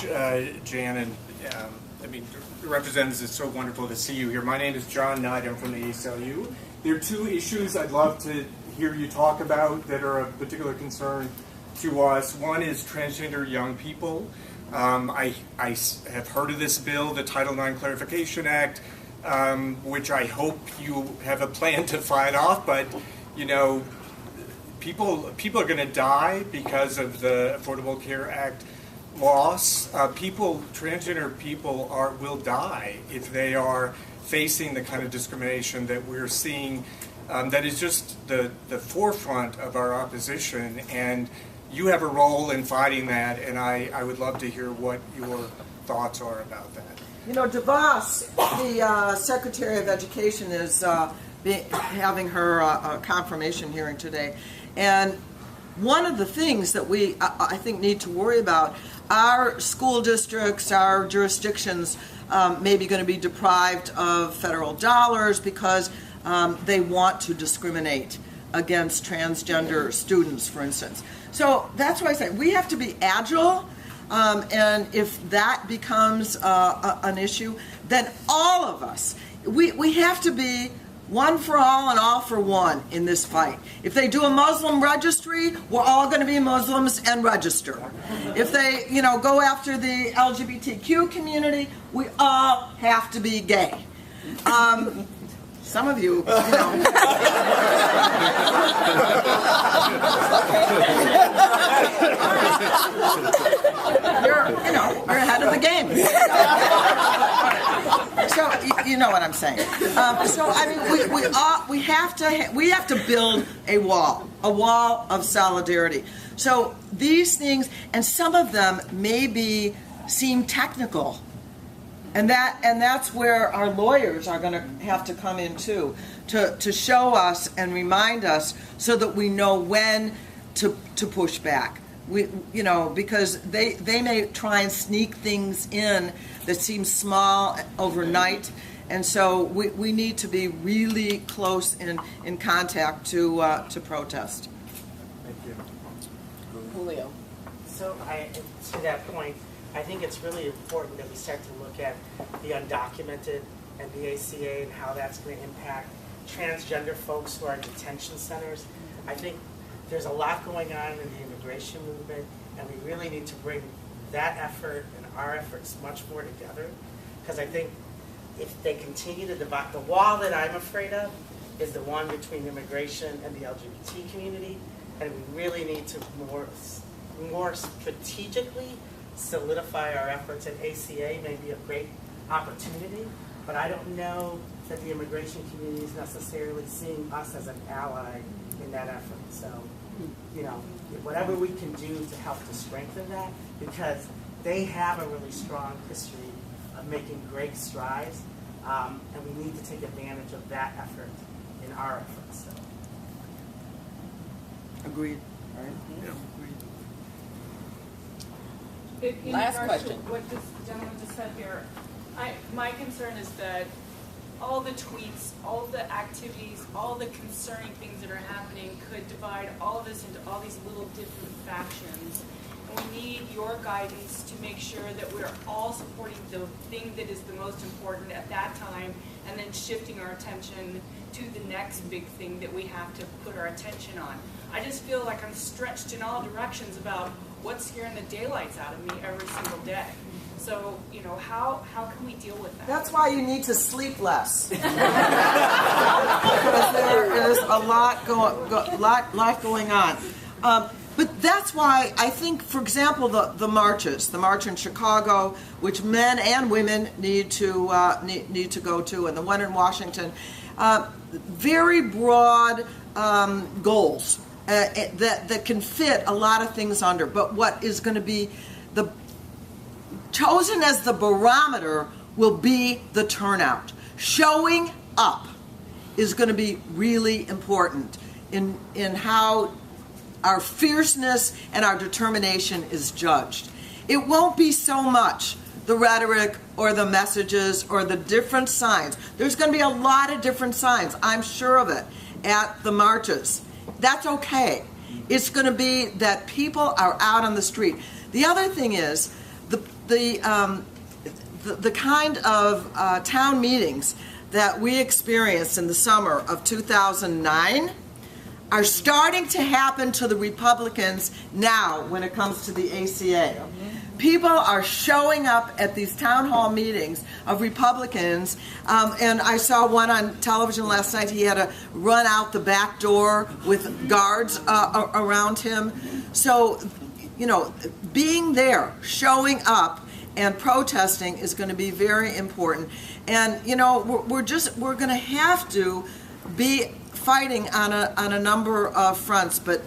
Jan, and I mean, representatives, it's so wonderful to see you here. My name is John Knight. I'm from the ACLU. There are two issues I'd love to hear you talk about that are of particular concern to us. One is transgender young people. I have heard of this bill, the Title IX Clarification Act, which I hope you have a plan to fight off, but, you know, people are going to die because of the Affordable Care Act loss. Transgender people will die if they are facing the kind of discrimination that we're seeing. That is just the forefront of our opposition, and you have a role in fighting that, and I would love to hear what your thoughts are about that. You know, DeVos, the Secretary of Education, is having her confirmation hearing today, and one of the things that we, I think, need to worry about, our school districts, our jurisdictions may be going to be deprived of federal dollars because they want to discriminate against transgender students, for instance. So that's why I say we have to be agile, and if that becomes an issue, then all of us, we have to be one for all and all for one in this fight. If they do a Muslim registry, we're all going to be Muslims and register. If they, you know, go after the LGBTQ community, we all have to be gay. Some of you, you're ahead of the game. So you know what I'm saying. So I mean, we have to build a wall of solidarity. So these things, and some of them maybe seem technical. And that's where our lawyers are going to have to come in too, to show us and remind us so that we know when to push back. Because they may try and sneak things in that seem small overnight, and so we need to be really close in contact to protest. Thank you. Julio. So to that point, I think it's really important that we start to look at the undocumented and the ACA and how that's going to impact transgender folks who are in detention centers. I think there's a lot going on in the immigration movement, and we really need to bring that effort and our efforts much more together, because I think if they continue to divide, the wall that I'm afraid of is the one between immigration and the LGBT community, and we really need to more strategically solidify our efforts, and ACA may be a great opportunity, but I don't know that the immigration community is necessarily seeing us as an ally in that effort. So, whatever we can do to help to strengthen that, because they have a really strong history of making great strides, and we need to take advantage of that effort in our efforts. So. Agreed. All right. Yeah. In Last regards question. to what this gentleman just said here, my concern is that all the tweets, all the activities, all the concerning things that are happening could divide all of us into all these little different factions. And we need your guidance to make sure that we're all supporting the thing that is the most important at that time, and then shifting our attention to the next big thing that we have to put our attention on. I just feel like I'm stretched in all directions about what's scaring the daylights out of me every single day. So, how can we deal with that? That's why you need to sleep less. Because there is a lot going on. But that's why I think, for example, the marches, the march in Chicago, which men and women need to go to, and the one in Washington, very broad goals that can fit a lot of things under. But what is going to be chosen as the barometer will be the turnout. Showing up is going to be really important in how our fierceness and our determination is judged. It won't be so much the rhetoric or the messages or the different signs. There's going to be a lot of different signs, I'm sure of it, at the marches. That's okay. It's going to be that people are out on the street. The other thing is, the kind of town meetings that we experienced in the summer of 2009 are starting to happen to the Republicans now when it comes to the ACA. People are showing up at these town hall meetings of Republicans, and I saw one on television last night. He had to run out the back door with guards around him. So, you know, being there, showing up, and protesting is going to be very important. And you know, we're going to have to be fighting on a number of fronts, but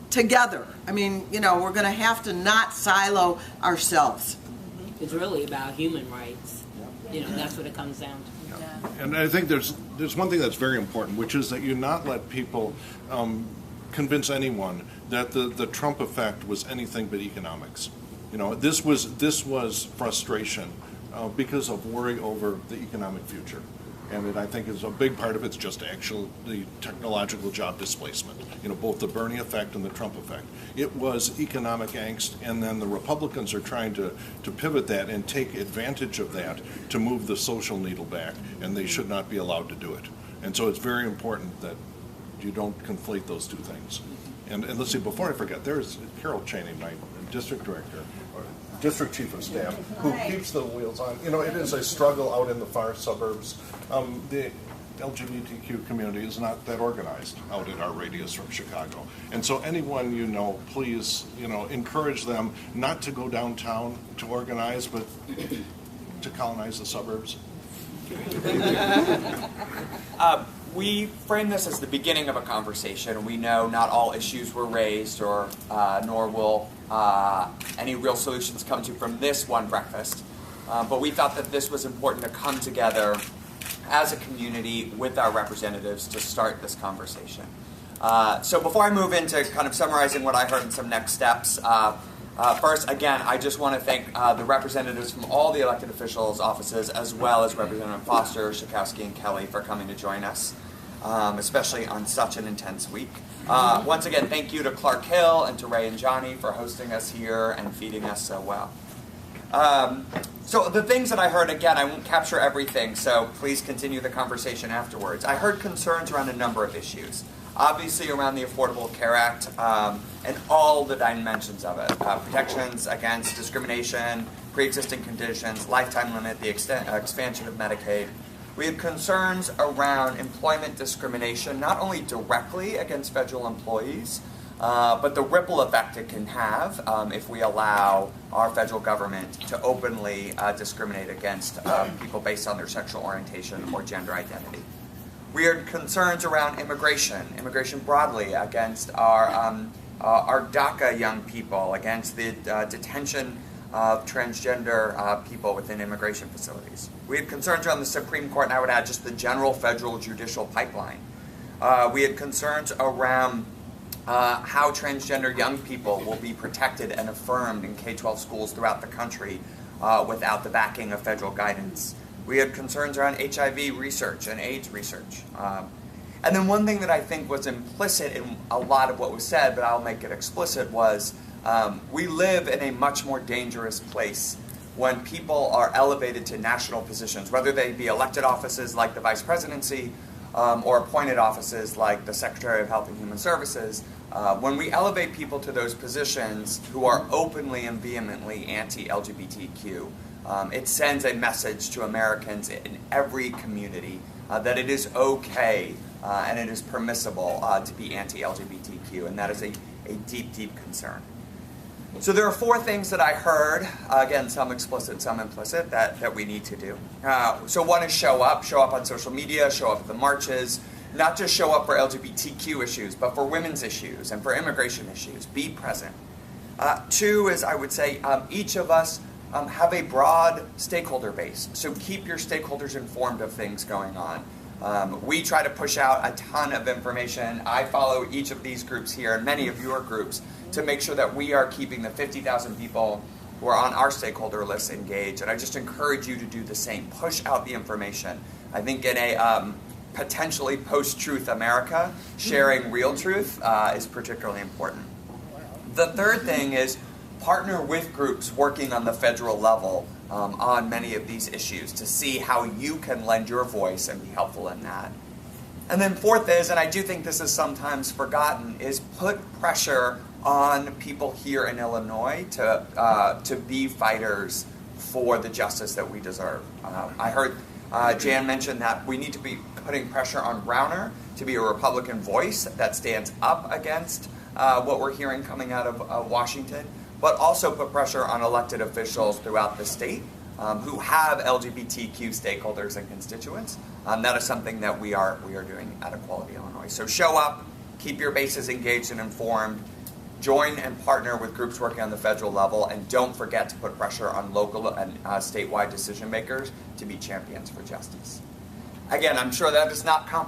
together. I mean, you know, we're going to have to not silo ourselves. It's really about human rights. You know, that's what it comes down to. And I think there's one thing that's very important, which is that you not let people convince anyone that the Trump effect was anything but economics. You know, this was frustration because of worry over the economic future. And I think is a big part of it's just actual the technological job displacement. You know, both the Bernie effect and the Trump effect. It was economic angst, and then the Republicans are trying to pivot that and take advantage of that to move the social needle back, and they should not be allowed to do it. And so it's very important that you don't conflate those two things. And let's see, before I forget, there's Carol Cheney, my district director, or district chief of staff, who keeps the wheels on. You know, it is a struggle out in the far suburbs. The LGBTQ community is not that organized out in our radius from Chicago. And so anyone you know, please, you know, encourage them not to go downtown to organize, but to colonize the suburbs. We frame this as the beginning of a conversation. We know not all issues were raised, or nor will any real solutions come to from this one breakfast. But we thought that this was important to come together as a community with our representatives to start this conversation. So before I move into kind of summarizing what I heard and some next steps, first, again, I just want to thank the representatives from all the elected officials' offices, as well as Representative Foster, Schakowsky, and Kelly for coming to join us, especially on such an intense week. Once again, thank you to Clark Hill and to Ray and Johnny for hosting us here and feeding us so well. So the things that I heard, again, I won't capture everything, so please continue the conversation afterwards. I heard concerns around a number of issues. Obviously around the Affordable Care Act and all the dimensions of it. Protections against discrimination, pre-existing conditions, lifetime limit, the expansion of Medicaid. We had concerns around employment discrimination, not only directly against federal employees, but the ripple effect it can have if we allow our federal government to openly discriminate against people based on their sexual orientation or gender identity. We had concerns around immigration broadly, against our DACA young people, against the detention of transgender people within immigration facilities. We had concerns around the Supreme Court, and I would add just the general federal judicial pipeline. We had concerns around how transgender young people will be protected and affirmed in K-12 schools throughout the country without the backing of federal guidance. We had concerns around HIV research and AIDS research. And then one thing that I think was implicit in a lot of what was said, but I'll make it explicit, was we live in a much more dangerous place when people are elevated to national positions, whether they be elected offices like the vice presidency or appointed offices like the Secretary of Health and Human Services. When we elevate people to those positions who are openly and vehemently anti-LGBTQ, it sends a message to Americans in every community that it is okay and it is permissible to be anti-LGBTQ, and that is a deep, deep concern. So there are four things that I heard, again, some explicit, some implicit, that we need to do. So one is show up on social media, show up at the marches, not just show up for LGBTQ issues, but for women's issues and for immigration issues. Be present. Two is, I would say, each of us have a broad stakeholder base. So keep your stakeholders informed of things going on. We try to push out a ton of information. I follow each of these groups here and many of your groups to make sure that we are keeping the 50,000 people who are on our stakeholder list engaged. And I just encourage you to do the same. Push out the information. I think in a potentially post-truth America, sharing real truth is particularly important. The third thing is partner with groups working on the federal level on many of these issues to see how you can lend your voice and be helpful in that. And then fourth is, and I do think this is sometimes forgotten, is put pressure on people here in Illinois to be fighters for the justice that we deserve. I heard Jan mention that we need to be putting pressure on Browner to be a Republican voice that stands up against what we're hearing coming out of Washington, but also put pressure on elected officials throughout the state who have LGBTQ stakeholders and constituents. That is something that we are doing at Equality Illinois. So show up, keep your bases engaged and informed, join and partner with groups working on the federal level, and don't forget to put pressure on local and statewide decision makers to be champions for justice. Again, I'm sure that is not complicated.